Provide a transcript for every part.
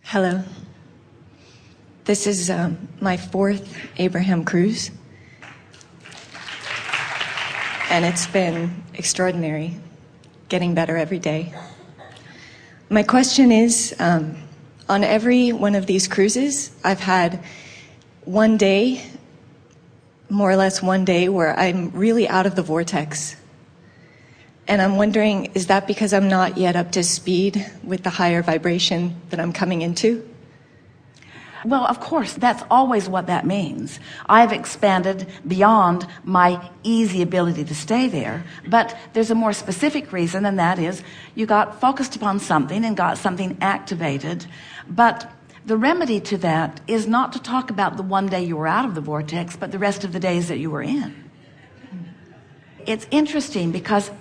Hello. This is my fourth Abraham cruise, and it's been extraordinary, getting better every day. My question is, on every one of these cruises, I've had one day, more or less one day, where I'm really out of the vortex. And I'm wondering, is that because I'm not yet up to speed with the higher vibration that I'm coming into? Well, of course, that's always what that means. I've expanded beyond my easy ability to stay there, but there's a more specific reason, and that is you got focused upon something and got something activated. But the remedy to that is not to talk about the one day you were out of the vortex, but the rest of the days that you were in. It's interesting because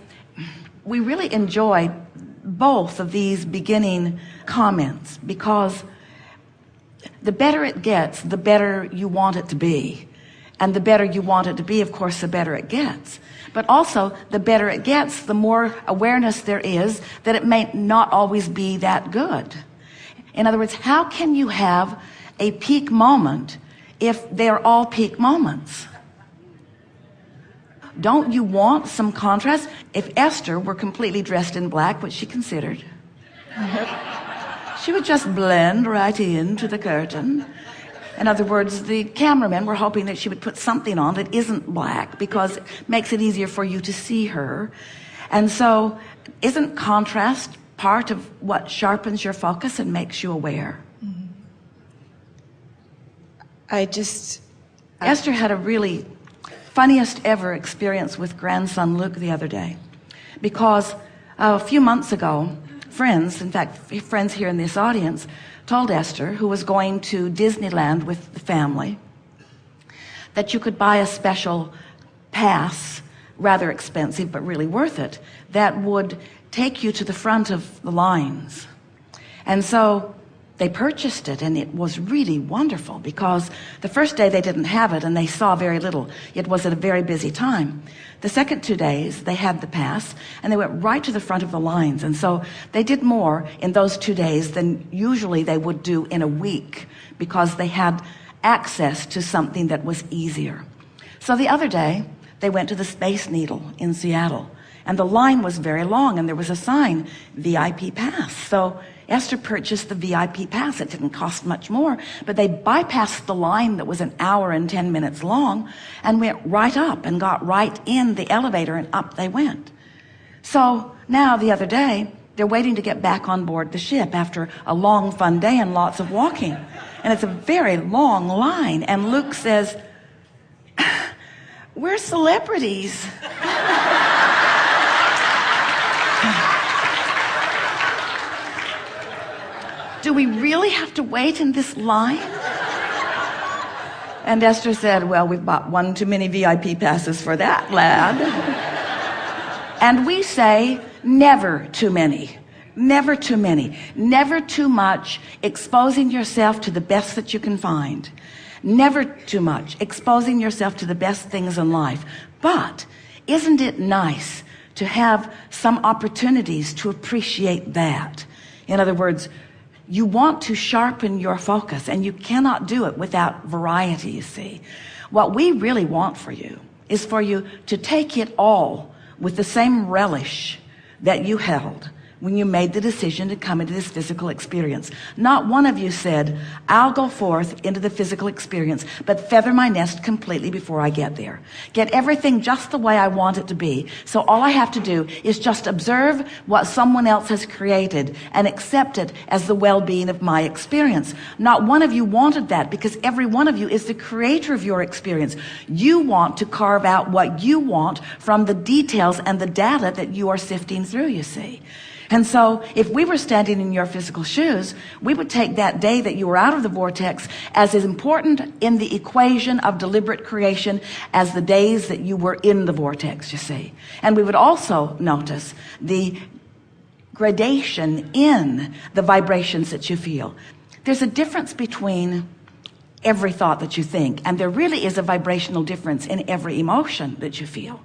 we really enjoy both of these beginning comments, because the better it gets, the better you want it to be. And the better you want it to be, of course, the better it gets. But also, the better it gets, the more awareness there is that it may not always be that good. In other words, how can you have a peak moment if they're all peak moments? Don't you want some contrast? If Esther were completely dressed in black, which she considered, she would just blend right into the curtain. In other words, the cameramen were hoping that she would put something on that isn't black because it makes it easier for you to see her. And so, isn't contrast part of what sharpens your focus and makes you aware? Esther had a really funniest ever experience with grandson Luke the other day, because a few months ago, friends, in fact, friends here in this audience, told Esther, who was going to Disneyland with the family, that you could buy a special pass, rather expensive but really worth it, that would take you to the front of the lines. And so they purchased it, and it was really wonderful, because the first day they didn't have it and they saw very little. It was at a very busy time. The second 2 days they had the pass, and they went right to the front of the lines. And so they did more in those 2 days than usually they would do in a week, because they had access to something that was easier. So the other day they went to the Space Needle in Seattle, and the line was very long, and there was a sign, VIP pass. So Esther purchased the VIP pass. It didn't cost much more, but they bypassed the line that was an hour and 10 minutes long and went right up and got right in the elevator, and up they went. So now the other day, they're waiting to get back on board the ship after a long, fun day and lots of walking. And it's a very long line. And Luke says, "We're celebrities." Do we really have to wait in this line? And Esther said, "Well, we've bought one too many VIP passes for that, lad." And we say, never too many. Never too many. Never too much exposing yourself to the best that you can find. Never too much exposing yourself to the best things in life. But isn't it nice to have some opportunities to appreciate that? In other words, you want to sharpen your focus, and you cannot do it without variety, you see. What we really want for you is for you to take it all with the same relish that you held when you made the decision to come into this physical experience. Not one of you said, "I'll go forth into the physical experience, but feather my nest completely before I get there. Get everything just the way I want it to be. So all I have to do is just observe what someone else has created and accept it as the well-being of my experience." Not one of you wanted that, because every one of you is the creator of your experience. You want to carve out what you want from the details and the data that you are sifting through, you see. And so if we were standing in your physical shoes, we would take that day that you were out of the vortex as important in the equation of deliberate creation as the days that you were in the vortex, you see. And we would also notice the gradation in the vibrations that you feel. There's a difference between every thought that you think, and there really is a vibrational difference in every emotion that you feel.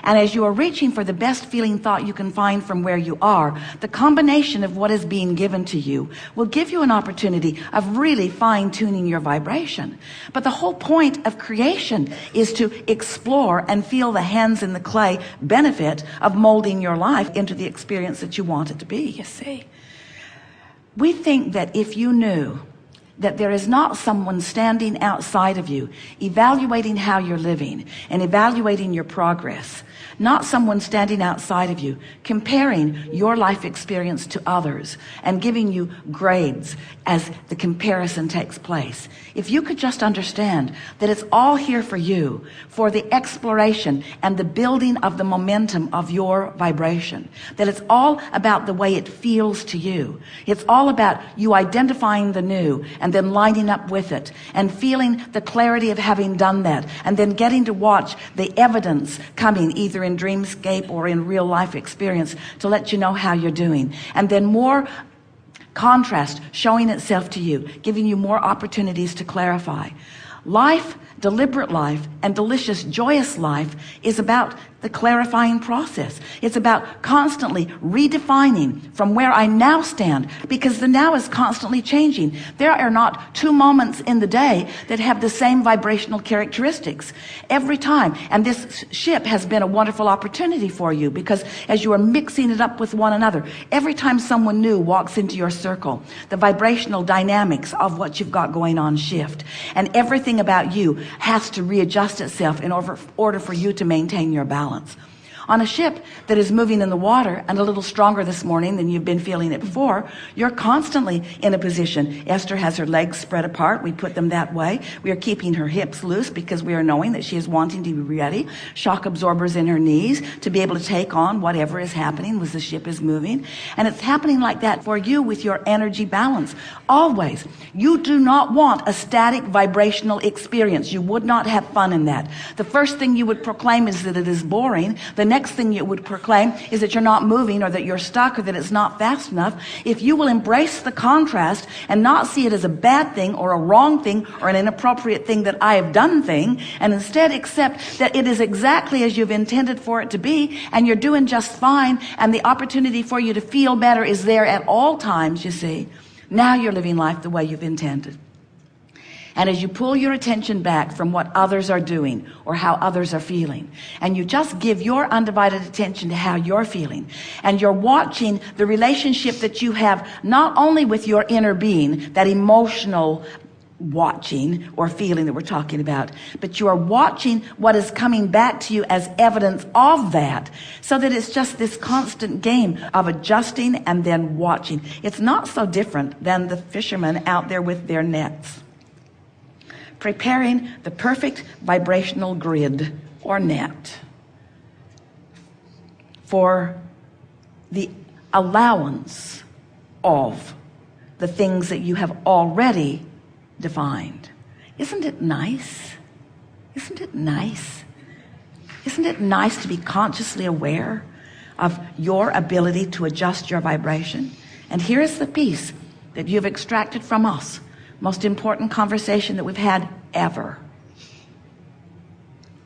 And as you are reaching for the best feeling thought you can find from where you are, the combination of what is being given to you will give you an opportunity of really fine-tuning your vibration. But the whole point of creation is to explore and feel the hands in the clay benefit of molding your life into the experience that you want it to be, you see. We think that if you knew that there is not someone standing outside of you evaluating how you're living and evaluating your progress, not someone standing outside of you comparing your life experience to others and giving you grades as the comparison takes place. If you could just understand that it's all here for you, for the exploration and the building of the momentum of your vibration, that it's all about the way it feels to you. It's all about you identifying the new and then lining up with it and feeling the clarity of having done that, and then getting to watch the evidence coming either in dreamscape or in real life experience to let you know how you're doing, and then more contrast showing itself to you, giving you more opportunities to clarify. Life, deliberate life, and delicious, joyous life is about the clarifying process. It's about constantly redefining from where I now stand, because the now is constantly changing. There are not 2 moments in the day that have the same vibrational characteristics every time. And this ship has been a wonderful opportunity for you, because as you are mixing it up with one another, every time someone new walks into your circle, the vibrational dynamics of what you've got going on shift, and everything about you has to readjust itself in order for you to maintain your balance. On a ship that is moving in the water and a little stronger this morning than you've been feeling it before, you're constantly in a position. Esther has her legs spread apart. We put them that way. We are keeping her hips loose because we are knowing that she is wanting to be ready. Shock absorbers in her knees to be able to take on whatever is happening as the ship is moving. And it's happening like that for you with your energy balance. Always. You do not want a static vibrational experience. You would not have fun in that. The first thing you would proclaim is that it is boring. The next thing you would proclaim is that you're not moving, or that you're stuck, or that it's not fast enough. If you will embrace the contrast and not see it as a bad thing or a wrong thing or an inappropriate thing that I have done thing, and instead accept that it is exactly as you've intended for it to be, and you're doing just fine, and the opportunity for you to feel better is there at all times, you see, now you're living life the way you've intended. And as you pull your attention back from what others are doing or how others are feeling, and you just give your undivided attention to how you're feeling, and you're watching the relationship that you have not only with your inner being, that emotional watching or feeling that we're talking about, but you are watching what is coming back to you as evidence of that, so that it's just this constant game of adjusting and then watching. It's not so different than the fishermen out there with their nets, preparing the perfect vibrational grid or net for the allowance of the things that you have already defined. Isn't it nice? Isn't it nice? Isn't it nice to be consciously aware of your ability to adjust your vibration? And here is the piece that you've extracted from us. Most important conversation that we've had ever.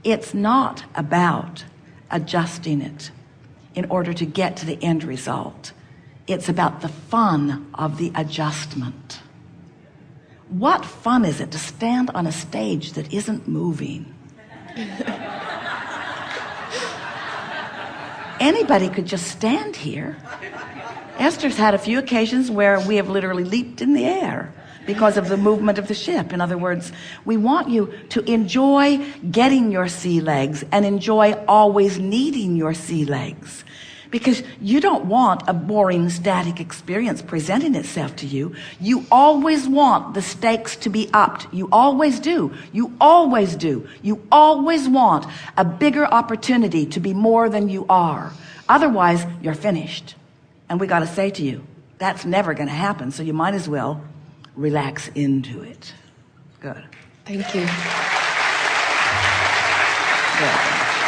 It's not about adjusting it in order to get to the end result. It's about the fun of the adjustment. What fun is it to stand on a stage that isn't moving? Anybody could just stand here. Esther's had a few occasions where we have literally leaped in the air because of the movement of the ship. In other words, we want you to enjoy getting your sea legs and enjoy always needing your sea legs, because you don't want a boring static experience presenting itself to you. You always want the stakes to be upped. You always do. You always do. You always want a bigger opportunity to be more than you are. Otherwise, you're finished. And we got to say to you, that's never going to happen. So you might as well relax into it. Good. Thank you. Good.